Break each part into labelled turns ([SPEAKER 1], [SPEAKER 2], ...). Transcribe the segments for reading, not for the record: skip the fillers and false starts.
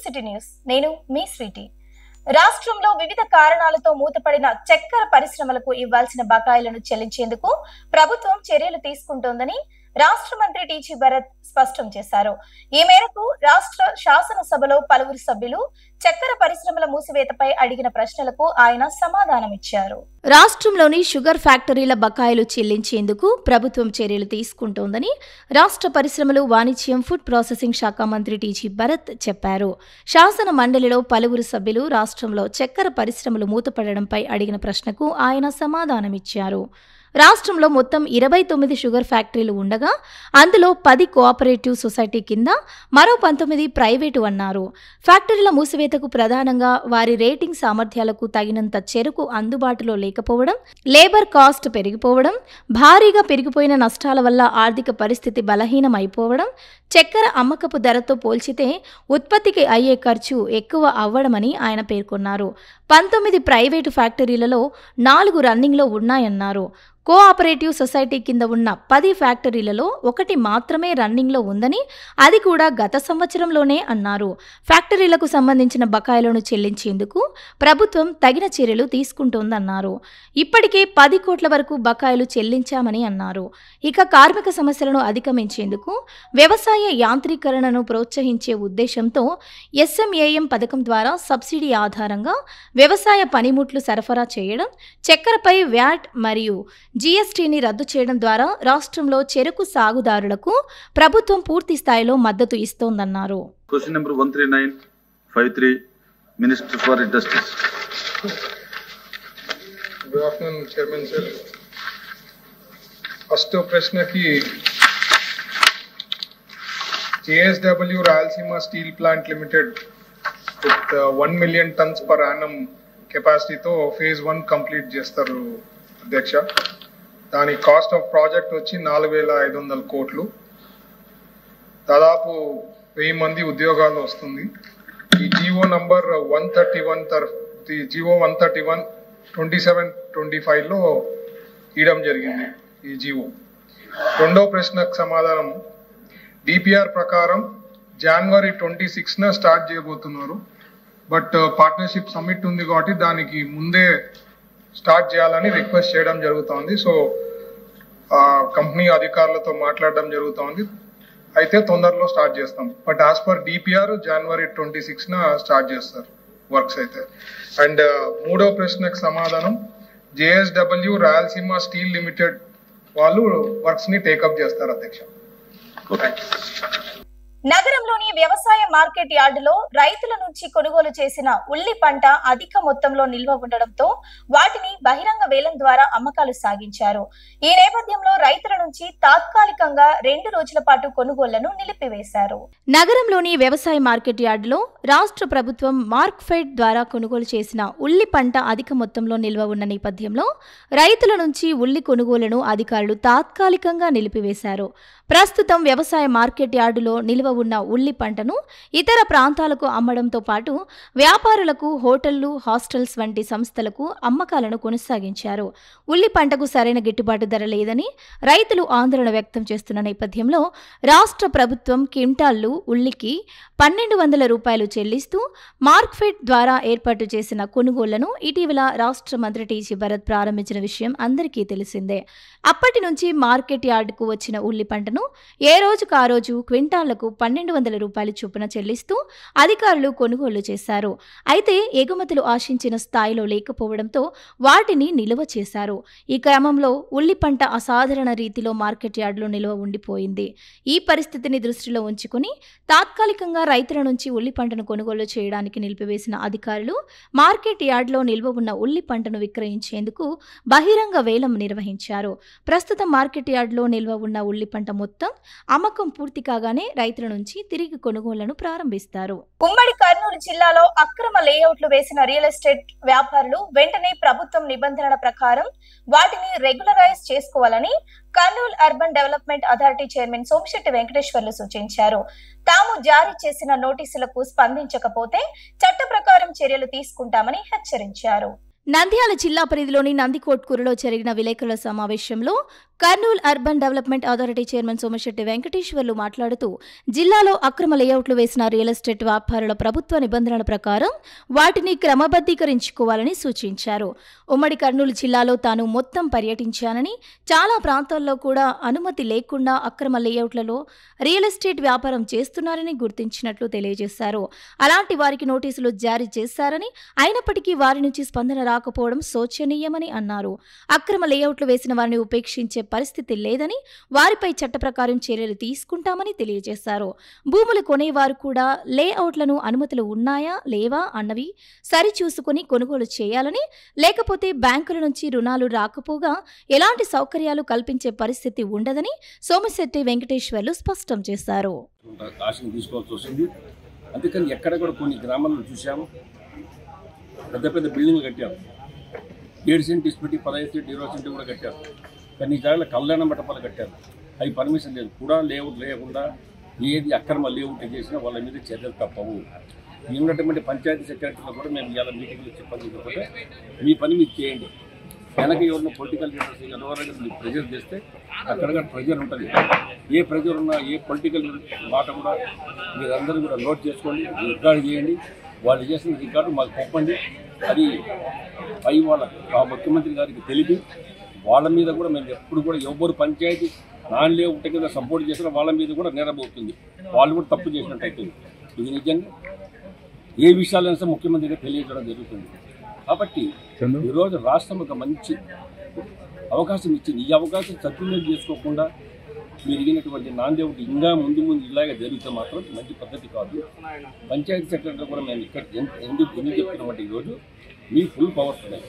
[SPEAKER 1] City news నేను మీ Sweety. రాష్ట్రంలో వివిధ కారణాలతో మూతపడిన చక్కెర పరిశ్రమలకు ఇవ్వాల్సిన బకాయిలను చెల్లించేందుకు ప్రభుత్వం చర్యలు తీసుకుంటోందని రాష్ట్ర మంత్రి టీజీ భరత్ స్పష్టం చేశారు. ఈ మేరకు రాష్ట్ర శాసనసభలో పలువురు సభ్యులు చక్కెర పరిశ్రమల మూసివేతపై అడిగిన ప్రశ్నలకు ఆయన సమాధానమిచ్చారు. రాష్ట్రంలోని షుగర్ ఫ్యాక్టరీల బకాయిలు చెల్లించేందుకు ప్రభుత్వం చర్యలు తీసుకుంటోందని రాష్ట్ర పరిశ్రమలు, వాణిజ్యం, ఫుడ్ ప్రాసెసింగ్ శాఖ మంత్రి టీజీ భరత్ చెప్పారు. శాసన మండలిలో పలువురు సభ్యులు రాష్ట్రంలో చక్కెర పరిశ్రమలు మూతపడడంపై అడిగిన ప్రశ్నకు ఆయన సమాధానమిచ్చారు. రాష్ట్రంలో మొత్తం 29 షుగర్ ఫ్యాక్టరీలు ఉండగా అందులో 10 కోఆపరేటివ్ సొసైటీ కింద మరో 19 ప్రైవేటు అన్నారు. ఫ్యాక్టరీల మూసివేతకు ప్రధానంగా వారి రేటింగ్ సామర్థ్యాలకు తగినంత చెరకు అందుబాటులో లేకపోవడం, లేబర్ కాస్ట్ పెరిగిపోవడం, భారీగా పెరిగిపోయిన నష్టాల వల్ల ఆర్థిక పరిస్థితి బలహీనమైపోవడం, చక్కెర అమ్మకపు ధరతో పోల్చితే ఉత్పత్తికి అయ్యే ఖర్చు ఎక్కువ అవ్వడమని ఆయన పేర్కొన్నారు. 19 ప్రైవేటు ఫ్యాక్టరీలలో 4 రన్నింగ్లో ఉన్నాయన్నారు. కోఆపరేటివ్ సొసైటీ కింద ఉన్న 10 ఫ్యాక్టరీలలో 1 మాత్రమే రన్నింగ్లో ఉందని, అది కూడా గత సంవత్సరంలోనే అన్నారు. ఫ్యాక్టరీలకు సంబంధించిన బకాయిలను చెల్లించేందుకు ప్రభుత్వం తగిన చర్యలు తీసుకుంటోందన్నారు. ఇప్పటికే 10 కోట్ల వరకు బకాయిలు చెల్లించామని అన్నారు. ఇక కార్మిక సమస్యలను అధిగమించేందుకు వ్యవసాయ యాంత్రీకరణను ప్రోత్సహించే ఉద్దేశంతో ఎస్ఎంఏఎం పథకం ద్వారా సబ్సిడీ ఆధారంగా వ్యవసాయ పనిముట్లు సరఫరా చేయడం, చక్కెరపై వ్యాట్ మరియు జీఎస్టీని రద్దు చేయడం ద్వారా రాష్ట్రంలో చెరకు సాగుదారులకు ప్రభుత్వం పూర్తి స్థాయిలో మద్దతు ఇస్తోందన్నారు.
[SPEAKER 2] Question number 13953 minister for industries.
[SPEAKER 3] Good afternoon chairman sir. First ప్రశ్నకి JSW Rayalaseema steel plant limited with 1 million tons per annum కెపాసిటీతో phase 1 కంప్లీట్ చేస్తారు అధ్యక్ష. దాని కాస్ట్ ఆఫ్ ప్రాజెక్ట్ వచ్చి 4500 కోట్లు, దాదాపు 1000 మంది ఉద్యోగాలు వస్తుంది. ఈ జిఓ నంబర్ 131 27/25లో ఇవ్వడం జరిగింది ఈ జిఓ. రెండో ప్రశ్నకు సమాధానం, డిపిఆర్ ప్రకారం January 26న స్టార్ట్ చేయబోతున్నారు. బట్ పార్ట్నర్షిప్ సమ్మిట్ ఉంది కాబట్టి దానికి ముందే స్టార్ట్ చేయాలని రిక్వెస్ట్ చేయడం జరుగుతోంది. సో కంపెనీ అధికారులతో మాట్లాడడం జరుగుతోంది. అయితే తొందరలో స్టార్ట్ చేస్తాం. But as per DPR January 26న స్టార్ట్ చేస్తారు వర్క్స్ అయితే. అండ్ మూడో ప్రశ్నకు సమాధానం, JSW రాయలసీమ స్టీల్ లిమిటెడ్ వాళ్ళు వర్క్స్ ని టేకప్ చేస్తారు అధ్యక్ష.
[SPEAKER 1] నగరంలోని వ్యవసాయ మార్కెట్ యార్డులో రైతుల నుంచి కొనుగోలు చేసిన ఉల్లి పంట అధిక మొత్తంలో నిల్వ ఉండడంతో వాటిని బహిరంగ వేలం ద్వారా అమ్మకాలు సాగించారు. ఈ నేపథ్యంలో రైతుల నుంచి తాత్కాలికంగా 2 రోజుల పాటు కొనుగోళ్లను నిలిపివేశారు. నగరంలోని వ్యవసాయ మార్కెట్ యార్డులో రాష్ట్ర ప్రభుత్వం మార్క్ఫెడ్ ద్వారా కొనుగోలు చేసిన ఉల్లి పంట అధిక మొత్తంలో నిల్వ ఉన్న నేపథ్యంలో రైతుల నుంచి ఉల్లి కొనుగోలును అధికారులు తాత్కాలికంగా నిలిపివేశారు. ప్రస్తుతం వ్యవసాయ మార్కెట్ యార్డులో నిల్వ ఉన్న ఉల్లి పంటను ఇతర ప్రాంతాలకు అమ్మడంతో పాటు వ్యాపారులకు, హోటళ్లు, హాస్టల్స్ వంటి సంస్థలకు అమ్మకాలను కొనసాగించారు. ఉల్లి పంటకు సరైన గిట్టుబాటు ధర లేదని రైతులు ఆందోళన వ్యక్తం చేస్తున్న నేపథ్యంలో రాష్ట్ర ప్రభుత్వం క్వింటాళ్లు ఉల్లికి 1200 రూపాయలు చెల్లిస్తూ మార్క్ఫెడ్ ద్వారా ఏర్పాటు చేసిన కొనుగోళ్లను ఇటీవల రాష్ట్ర మంత్రి టీజీ భరత్ ప్రారంభించిన విషయం అందరికీ తెలిసిందే. అప్పటి నుంచి మార్కెట్ యార్డుకు వచ్చిన ఉల్లి పంటను ఏ రోజుకు ఆ రోజు క్వింటాళ్లకు 1200 రూపాయలు చొప్పున చెల్లిస్తూ అధికారులు కొనుగోలు చేశారు. అయితే ఎగుమతులు ఆశించిన స్థాయిలో లేకపోవడంతో వాటిని నిలువ చేశారు. ఈ క్రమంలో ఉల్లి పంట అసాధారణ రీతిలో మార్కెట్ యార్డులో నిల్వ ఉండిపోయింది. ఈ పరిస్థితిని దృష్టిలో ఉంచుకుని తాత్కాలికంగా రైతుల నుంచి ఉల్లి పంటను కొనుగోలు చేయడానికి నిలిపివేసిన అధికారులు మార్కెట్ యార్డులో నిల్వ ఉన్న ఉల్లి పంటను విక్రయించేందుకు బహిరంగ వేలం నిర్వహించారు. ప్రస్తుతం మార్కెట్ యార్డులో నిల్వ ఉన్న ఉల్లి పంట మొత్తం అమ్మకం పూర్తి కాగానే రైతుల నుంచి తిరిగి కొనుగోళ్లను ప్రారంభిస్తారు. ఉమ్మడి కర్నూలు జిల్లాలో అక్రమ లేఅవుట్లు వేసిన రియల్ ఎస్టేట్ వ్యాపారులు వెంటనే ప్రభుత్వం నిబంధనల ప్రకారం వాటిని రెగ్యులరైజ్ చేసుకోవాలని Kurnool urban development authority chairman Somisetti Venkateswarlu సూచించారు. తాము జారీ చేసిన నోటీసులకు స్పందించకపోతే చట్ట ప్రకారం చర్యలు తీసుకుంటామని హెచ్చరించారు. నంద్యాల జిల్లా పరిధిలోని నందికోట్కూరులో జరిగిన విలేకరుల సమావేశంలో Kurnool urban development authority chairman Somasetty Venkateswarlu మాట్లాడుతూ జిల్లాలో అక్రమ లేఅవుట్లు వేసిన రియల్ ఎస్టేట్ వ్యాపారుల ప్రభుత్వ నిబంధనల ప్రకారం వాటిని క్రమబద్ధీకరించుకోవాలని సూచించారు. ఉమ్మడి కర్నూలు జిల్లాలో తాను మొత్తం పర్యటించానని, చాలా ప్రాంతాల్లో కూడా అనుమతి లేకుండా అక్రమ లేఅవుట్లలో రియల్ ఎస్టేట్ వ్యాపారం చేస్తున్నారని గుర్తించినట్లు తెలియజేశారు. అలాంటి వారికి నోటీసులు జారీ చేశారని, అయినప్పటికీ వారి నుంచి స్పందన రాకపోవడం శోచనీయమని అన్నారు. అక్రమ లేఅవుట్లు వేసిన వారిని ఉపేక్షించే పరిస్థితి లేదని, వారిపై చట్ట ప్రకారం చర్యలు తీసుకుంటామని తెలియజేశారు. భూములు కొనేవారు కూడా లేఅవుట్లను అనుమతులు ఉన్నాయా లేవా అన్నవి సరిచూసుకుని కొనుగోలు చేయాలని, లేకపోతే బ్యాంకుల నుంచి రుణాలు రాకపోగా ఎలాంటి సౌకర్యాలు కల్పించే పరిస్థితి ఉండదని సోమశెట్టి వెంకటేశ్వర్లు స్పష్టం చేశారు.
[SPEAKER 4] అందుకని ఎక్కడ కూడా కొన్ని గ్రామాల్లో చూసాము, పెద్ద పెద్ద బిల్డింగ్లు కట్టారు. 7 సెంట్ ఇస్పెట్టి 15 సెంట్ 20 సెంట్ కూడా కట్టారు. కానీ ఈ జాగాలో కళ్యాణ మండపాలు కట్టారు. అవి పర్మిషన్ లేదు కూడా. లేఅవుట్ లేకుండా ఏది అక్రమ లేఅవుట్ చేసినా వాళ్ళ మీద చర్యలు తప్పవు. ఉన్నటువంటి పంచాయతీ సెక్రటరీలో కూడా మేము ఇలా మీటింగ్లో చెప్పకపోతే మీ పని మీరు చేయండి. వెనక ఎవరిన పొలిటికల్ లీడర్స్ ఎవరైనా మీరు ప్రెజర్ చేస్తే అక్కడ ప్రెజర్ ఉంటుంది. ఏ ప్రెజర్ ఉన్నా, ఏ పొలిటికల్ మాట కూడా మీరందరూ కూడా నోట్ చేసుకోండి, రికార్డు చేయండి. వాళ్ళు చేసిన రికార్డు మాకు చెప్పండి. అది పై వాళ్ళ ముఖ్యమంత్రి గారికి తెలిపి వాళ్ళ మీద కూడా మేము ఎప్పుడు కూడా ఎవరు పంచాయతీ నాన్ లేఅవుట్ కింద సపోర్ట్ చేసినా వాళ్ళ మీద కూడా నేరబోతుంది. వాళ్ళు కూడా తప్పు చేసినట్టు అవుతుంది. ఇది నిజంగా ఏ విషయాలైనా సరే ముఖ్యమంత్రి గారు తెలియజేయడం జరుగుతుంది. కాబట్టి ఈరోజు రాష్ట్రం ఒక మంచి అవకాశం ఇచ్చింది. ఈ అవకాశం సద్వినియోగం చేసుకోకుండా మీరు ఇగినటువంటి నాన్ లేఅవుట్ ఇంకా ముందు ఇలాగే జరిగితే మాత్రం మంచి పద్ధతి కాదు. పంచాయతీ సెక్రటరీ కూడా మేము ఇక్కడ ఎందుకు చెప్తున్నామంటే ఈరోజు మీ ఫుల్ పవర్స్ ఉన్నాయి.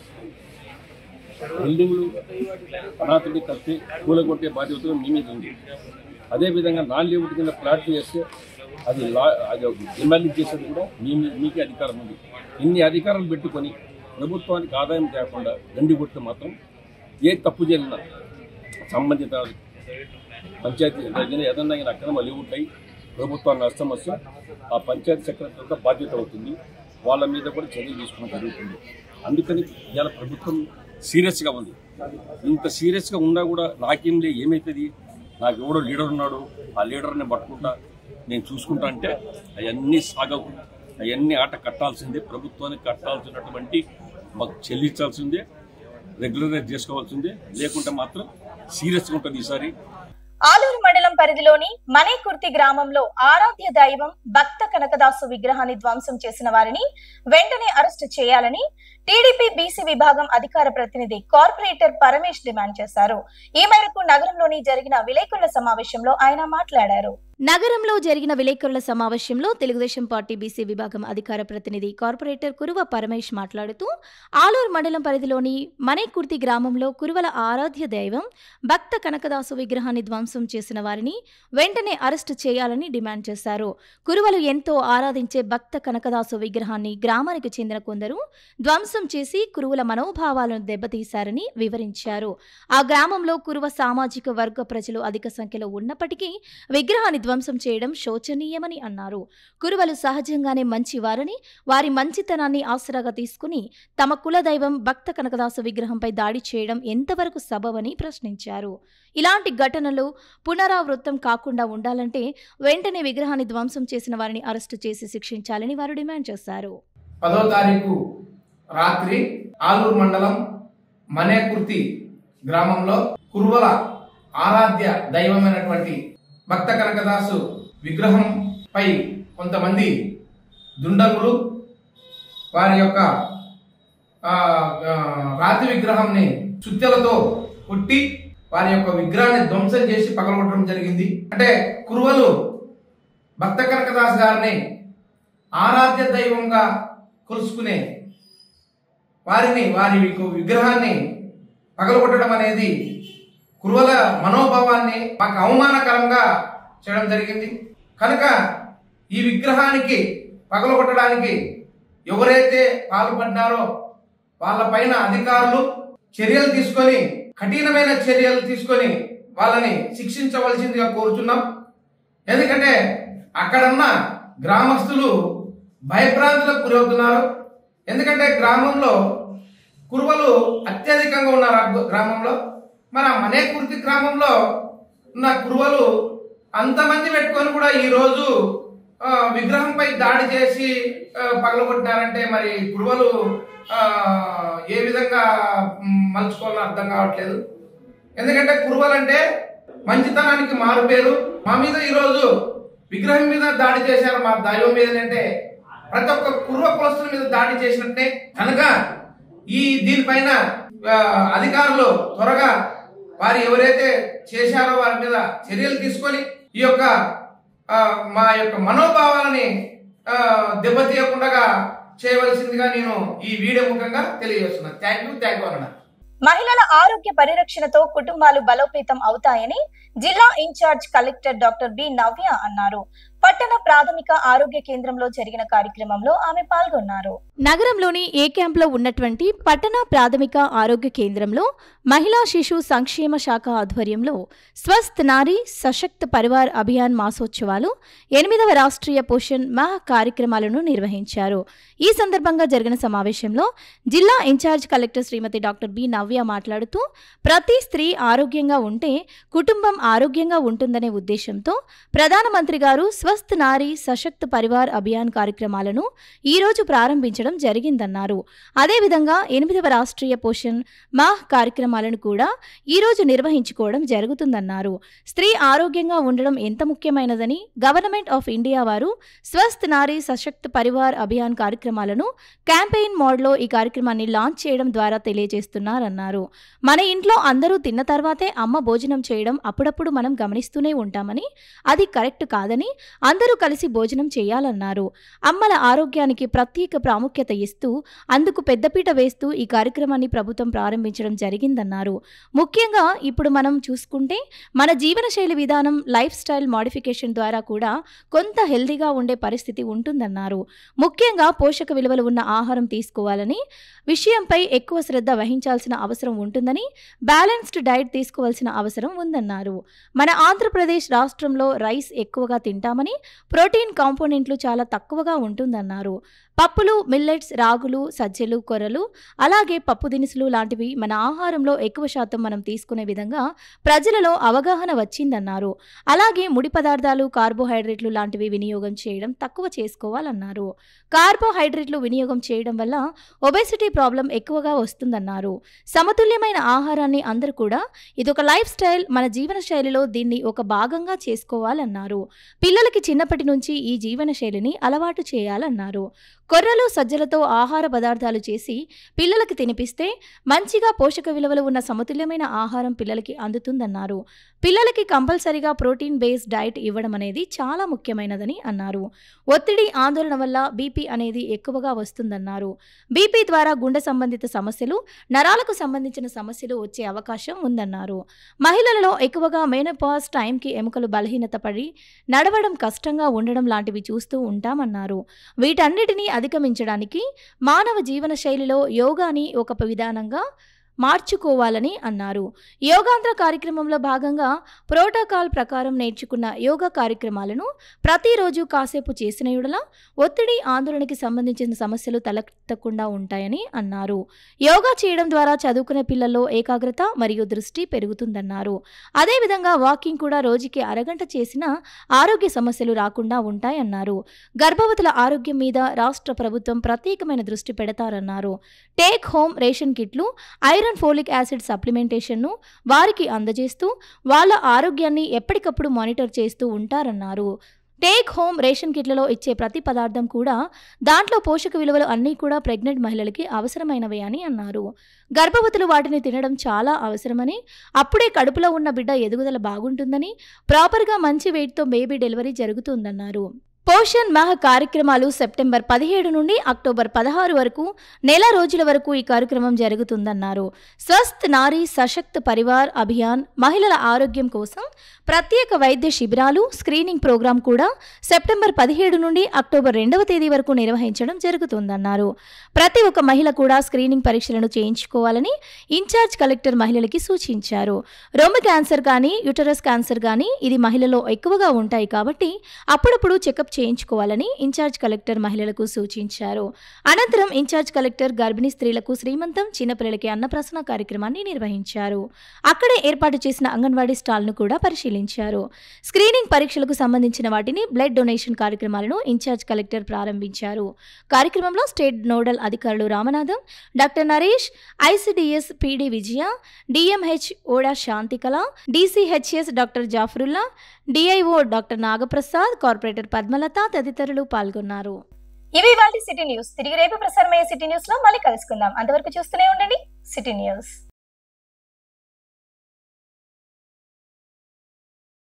[SPEAKER 4] బిల్డింగ్లు అనాథుడి కట్టి కూలగొట్టే బాధ్యత మీ మీద ఉంది. అదేవిధంగా నాన్ లేఅవుట్ కింద ప్లాట్ చేస్తే అది డిమాలిష్ చేసేది కూడా మీకే అధికారం ఉంది. ఇన్ని అధికారాలు పెట్టుకొని ప్రభుత్వానికి ఆదాయం కాకుండా గండి కొట్టి మాత్రం ఏ తప్పు జరిగినా సంబంధిత పంచాయతీ ఏదన్నా అక్రమ లేఅవుట్ అయి ప్రభుత్వానికి నష్టం వస్తే ఆ పంచాయతీ సెక్రటరీతో బాధ్యత అవుతుంది. వాళ్ళ మీద కూడా చర్యలు తీసుకోవడం జరుగుతుంది. అందుకని ఇవాళ ప్రభుత్వం సీరియస్గా ఉంది. ఇంత సీరియస్గా ఉన్నా కూడా నాకేం లే, ఏమవుతుంది, నాకు ఎవడో లీడర్ ఉన్నాడు, ఆ లీడర్ని పట్టుకుంటా నేను చూసుకుంటా అంటే అవన్నీ సాగవు. అవన్నీ ఆట కట్టాల్సిందే. ప్రభుత్వానికి కట్టాల్సినటువంటి మాకు చెల్లించాల్సిందే, రెగ్యులరైజ్ చేసుకోవాల్సిందే. లేకుంటే మాత్రం సీరియస్గా ఉంటుంది ఈసారి.
[SPEAKER 1] ఆలూరు మండలం పరిధిలోని మనేకుర్తి గ్రామంలో ఆరాధ్య దైవం భక్త కనకదాసు విగ్రహాన్ని ధ్వంసం చేసిన వారిని వెంటనే అరెస్టు చేయాలని టీడీపీ బీసీ విభాగం అధికార ప్రతినిధి కార్పొరేటర్ పరమేష్ డిమాండ్ చేశారు. ఈ మేరకు నగరంలోని జరిగిన విలేకరుల సమావేశంలో ఆయన మాట్లాడారు. నగరంలో జరిగిన విలేకరుల సమావేశంలో తెలుగుదేశం పార్టీ బీసీ విభాగం అధికార ప్రతినిధి కార్పొరేటర్ కురువ పరమేష్ మాట్లాడుతూ ఆలూరు మండలం పరిధిలోని మనేకుర్తి గ్రామంలో కురువల ఆరాధ్య దైవం భక్త కనకదాసు విగ్రహాన్ని ధ్వంసం చేసిన వారిని వెంటనే అరెస్టు చేయాలని డిమాండ్ చేశారు. కురువలు ఎంతో ఆరాధించే భక్త కనకదాసు విగ్రహాన్ని గ్రామానికి చెందిన కొందరు ధ్వంసం చేసి కురువల మనోభావాలను దెబ్బతీశారని వివరించారు. ఆ గ్రామంలో కురువ సామాజిక వర్గ ప్రజలు అధిక సంఖ్యలో ఉన్నప్పటికీ విగ్రహాన్ని ధ్వంసం చేయడం శోచనీయమని అన్నారు. కురువలు సహజంగానే మంచివారని, వారి మంచితనాన్ని ఆసరాగా తీసుకుని తమ కులదైవం భక్త కనకదాసు విగ్రహంపై దాడి చేయడం ఎంతవరకు సబబని ప్రశ్నించారు. ఇలాంటి ఘటనలు పునరావృతం కాకుండా ఉండాలంటే వెంటనే విగ్రహాన్ని ధ్వంసం చేసిన వారిని అరెస్టు చేసి శిక్షించాలని వారు డిమాండ్ చేశారు.
[SPEAKER 5] 10వ తారీఖు రాత్రి ఆలూరు మండలం మనేకుర్తి గ్రామంలో కురువల ఆరాధ్య దైవమైనటువంటి భక్త కనకదాసు విగ్రహం పై కొంతమంది దుండగులు వారి యొక్క రాతి విగ్రహాన్ని సుత్తెలతో కొట్టి వారి యొక్క విగ్రహాన్ని ధ్వంసం చేసి పగలగొట్టడం జరిగింది. అంటే కురువలు భక్త కనకదాస్ గారిని ఆరాధ్య దైవంగా కొలుసుకునే వారి విగ్రహాన్ని పగలగొట్టడం అనేది కురువల మనోభావాన్ని మాకు అవమానకరంగా చేయడం జరిగింది. కనుక ఈ విగ్రహానికి పగలగొట్టడానికి ఎవరైతే పాల్పడ్డారో వాళ్ళ పైన అధికారులు చర్యలు తీసుకొని కఠినమైన చర్యలు తీసుకొని వాళ్ళని శిక్షించవలసిందిగా కోరుతున్నాం. ఎందుకంటే అక్కడున్న గ్రామస్తులు భయభ్రాంతులకు గురవుతున్నారు. ఎందుకంటే గ్రామంలో కురువలు అత్యధికంగా ఉన్నారు. గ్రామంలో మన మనేకుర్తి గ్రామంలో ఉన్న కురువలు అంతమంది పెట్టుకొని కూడా ఈ రోజు విగ్రహంపై దాడి చేసి పగలగొట్టినారంటే మరి కురువలు ఏ విధంగా మలుచుకోవాలో అర్థం కావట్లేదు. ఎందుకంటే కురువలంటే మంచితనానికి మారు పేరు. మా మీద ఈరోజు విగ్రహం మీద దాడి చేశారు, మా దైవం మీదనంటే ప్రతి ఒక్క కురువ కులస్తుల మీద దాడి చేసినట్టే కనుక దీనిపైన అధికారులు త్వరగా వారు ఎవరైతే చేశారో వారి మీద చర్యలు తీసుకొని ఈ యొక్క మా యొక్క మనోభావాలని దెబ్బతీయకుండా చేయవలసిందిగా నేను ఈ వీడియో ముఖంగా తెలియజేస్తున్నాను. థ్యాంక్ యూ అన్న.
[SPEAKER 1] మహిళల ఆరోగ్య పరిరక్షణతో కుటుంబాలు బలోపేతం అవుతాయని జిల్లా ఇన్ఛార్జ్ కలెక్టర్ డాక్టర్ బి నవ్య అన్నారు. పట్టణ ప్రాథమిక ఆరోగ్య కేంద్రంలో జరిగిన కార్యక్రమంలో ఆమె పాల్గొన్నారు.
[SPEAKER 6] నగరంలోని ఏ క్యాంప్లో ఉన్నటువంటి పట్టణ ప్రాథమిక ఆరోగ్య కేంద్రంలో మహిళా శిశు సంక్షేమ శాఖ ఆధ్వర్యంలో స్వస్థ్ నారీ సశక్త్ పరివార్ అభియాన్ మాసోత్సవాలు 8వ రాష్ట్రీయ పోషణ్ మాహ్ కార్యక్రమాలను నిర్వహించారు. ఈ సందర్భంగా జరిగిన సమావేశంలో జిల్లా ఇన్ఛార్జ్ కలెక్టర్ శ్రీమతి డాక్టర్ బి నవ్య మాట్లాడుతూ ప్రతి స్త్రీ ఆరోగ్యంగా ఉంటే కుటుంబం ఆరోగ్యంగా ఉంటుందనే ఉద్దేశంతో ప్రధానమంత్రి గారు స్వస్థ్ నారీ సశక్త్ పరివార్ అభియాన్ కార్యక్రమాలను ఈ రోజు ప్రారంభించడం జరిగిందన్నారు. అదేవిధంగా 8వ రాష్ట్రీయ పోషణ్ మాహ్ కార్యక్రమాలను కూడా ఈ రోజు నిర్వహించుకోవడం జరుగుతుందన్నారు. స్త్రీ ఆరోగ్యంగా ఉండడం ఎంత ముఖ్యమైనదని గవర్నమెంట్ ఆఫ్ ఇండియా వారు స్వస్థ్ నారీ సశక్త్ పరివార్ అభియాన్ కార్యక్రమాలను క్యాంపెయిన్ మోడ్లో ఈ కార్యక్రమాన్ని లాంచ్ చేయడం ద్వారా తెలియజేస్తున్నారన్నారు. మన ఇంట్లో అందరూ తిన్న తర్వాతే అమ్మ భోజనం చేయడం అప్పుడప్పుడు మనం గమనిస్తూనే ఉంటామని, అది కరెక్ట్ కాదని అందరూ కలిసి భోజనం చేయాలన్నారు. అమ్మల ఆరోగ్యానికి ప్రత్యేక ప్రాముఖ్యత ఇస్తూ అందుకు పెద్దపీట వేస్తూ ఈ కార్యక్రమాన్ని ప్రభుత్వం ప్రారంభించడం జరిగిందన్నారు. ముఖ్యంగా ఇప్పుడు మనం చూసుకుంటే మన జీవనశైలి విధానం లైఫ్ స్టైల్ మోడిఫికేషన్ ద్వారా కూడా కొంత హెల్దీగా ఉండే పరిస్థితి ఉంటుందన్నారు. ముఖ్యంగా పోషక విలువలు ఉన్న ఆహారం తీసుకోవాలని విషయంపై ఎక్కువ శ్రద్ధ వహించాల్సిన అవసరం ఉంటుందని, బ్యాలెన్స్డ్ డైట్ తీసుకోవాల్సిన అవసరం ఉందన్నారు. మన ఆంధ్రప్రదేశ్ రాష్ట్రంలో రైస్ ఎక్కువగా తింటామని, ప్రోటీన్ కాంపోనెంట్లు చాలా తక్కువగా ఉంటుందన్నారు. పప్పులు, మిల్లెట్స్, రాగులు, సజ్జలు, కొర్రలు, అలాగే పప్పు దినుసులు లాంటివి మన ఆహారంలో ఎక్కువ శాతం మనం తీసుకునే విధంగా ప్రజలలో అవగాహన వచ్చిందన్నారు. అలాగే ముడి పదార్థాలు, కార్బోహైడ్రేట్లు లాంటివి వినియోగం చేయడం తక్కువ చేసుకోవాలన్నారు. కార్బోహైడ్రేట్లు వినియోగం చేయడం వల్ల ఒబెసిటీ ప్రాబ్లం ఎక్కువగా వస్తుందన్నారు. సమతుల్యమైన ఆహారాన్ని అందరూ కూడా ఇదొక లైఫ్ స్టైల్, మన జీవన శైలిలో దీన్ని ఒక భాగంగా చేసుకోవాలన్నారు. పిల్లలకి చిన్నప్పటి నుంచి ఈ జీవన శైలిని అలవాటు చేయాలన్నారు. కొర్రలు, సజ్జలతో ఆహార పదార్థాలు చేసి పిల్లలకి తినిపిస్తే మంచిగా పోషక విలువలు ఉన్న సమతుల్యమైన ఆహారం పిల్లలకి అందుతుందన్నారు. పిల్లలకి కంపల్సరీగా ప్రోటీన్ బేస్డ్ డైట్ ఇవ్వడం అనేది చాలా ముఖ్యమైనదని అన్నారు. ఒత్తిడి, ఆందోళన వల్ల బీపీ అనేది ఎక్కువగా వస్తుందన్నారు. బీపీ ద్వారా గుండె సంబంధిత సమస్యలు, నరాలకు సంబంధించిన సమస్యలు వచ్చే అవకాశం ఉందన్నారు. మహిళలలో ఎక్కువగా మెనోపాజ్ టైంకి ఎముకలు బలహీనత పడి నడవడం కష్టంగా ఉండడం లాంటివి చూస్తూ ఉంటామన్నారు. వీటన్నిటినీ అధిగమించడానికి మానవ జీవన శైలిలో యోగాని ఒక విధానంగా మార్చుకోవాలని అన్నారు. యోగాంధ్ర కార్యక్రమంలో భాగంగా ప్రోటోకాల్ ప్రకారం నేర్చుకున్న యోగా కార్యక్రమాలను ప్రతిరోజు కాసేపు చేసిన యెడల ఒత్తిడి, ఆందోళనకి సంబంధించిన సమస్యలు తలెత్తకుండా ఉంటాయని అన్నారు. యోగా చేయడం ద్వారా చదువుకునే పిల్లల్లో ఏకాగ్రత మరియు దృష్టి పెరుగుతుందన్నారు. అదేవిధంగా వాకింగ్ కూడా రోజుకి అరగంట చేసినా ఆరోగ్య సమస్యలు రాకుండా ఉంటాయన్నారు. గర్భవతుల ఆరోగ్యం మీద రాష్ట్ర ప్రభుత్వం ప్రత్యేకమైన దృష్టి పెడతారన్నారు. టేక్ హోమ్ రేషన్ కిట్లు, ఐరన్ ఫోలిక్ యాసిడ్ సప్లిమెంటేషన్ను వారికి అందజేస్తూ వాళ్ళ ఆరోగ్యాన్ని ఎప్పటికప్పుడు మానిటర్ చేస్తూ ఉంటారన్నారు. టేక్ హోమ్ రేషన్ కిట్లలో ఇచ్చే ప్రతి పదార్థం కూడా దాంట్లో పోషక విలువలు అన్నీ కూడా ప్రెగ్నెంట్ మహిళలకి అవసరమైనవే అని అన్నారు. గర్భవతులు వాటిని తినడం చాలా అవసరమని, అప్పుడే కడుపులో ఉన్న బిడ్డ ఎదుగుదల బాగుంటుందని, ప్రాపర్గా మంచి వెయిట్తో బేబీ డెలివరీ జరుగుతుందన్నారు. పోషణ్ మాహ్ కార్యక్రమాలు సెప్టెంబర్ 17 నుండి అక్టోబర్ 16 వరకు నెల రోజుల వరకు ఈ కార్యక్రమం జరుగుతుందన్నారు. స్వస్థ్ నారీ సశక్త్ పరివార్ అభియాన్ మహిళల ఆరోగ్యం కోసం ప్రత్యేక వైద్య శిబిరాలు, స్క్రీనింగ్ ప్రోగ్రాం కూడా సెప్టెంబర్ 17 నుండి అక్టోబర్ 2వ తేదీ వరకు నిర్వహించడం జరుగుతుందన్నారు. ప్రతి ఒక్క మహిళ కూడా స్క్రీనింగ్ పరీక్షలను చేయించుకోవాలని ఇన్ఛార్జ్ కలెక్టర్ మహిళలకి సూచించారు. రొమ్ము క్యాన్సర్ కానీ, యుటరస్ క్యాన్సర్ కానీ ఇది మహిళలో ఎక్కువగా ఉంటాయి కాబట్టి అప్పుడప్పుడు చెకప్ చెకప్ చేయించుకోవాలని ఇన్ఛార్జ్ కలెక్టర్ మహిళలకు సూచించారు. అనంతరం ఇన్ఛార్జ్ కలెక్టర్ గర్భిణీ స్త్రీలకు శ్రీమంతం, చిన్నపిల్లలకి అన్నప్రాసన కార్యక్రమాన్ని నిర్వహించారు. అక్కడే ఏర్పాటు చేసిన అంగన్వాడీ స్టాల్ను కూడా పరిశీలించారు. స్క్రీనింగ్ పరీక్షలకు సంబంధించిన వాటిని, బ్లడ్ డొనేషన్ కార్యక్రమాలను ఇన్ఛార్జ్ కలెక్టర్ ప్రారంభించారు. కార్యక్రమంలో స్టేట్ నోడల్ అధికారులు Ramanatham, doctor Naresh, ICDS PD Vijaya, DMHO ఓడా Shantikala, DCHS doctor Zafarulla, DIO doctor Nagaprasad, corporator Padmalatha తదితరులు పాల్గొన్నారు.
[SPEAKER 1] ఇవి ఇవాల్టి సిటీ న్యూస్. తిరిగి రేపు ప్రసారమయ్యే సిటీ న్యూస్ లో మళ్ళీ కలుసుకుందాం. అంతవరకు చూస్తూనే ఉండండి సిటీ న్యూస్.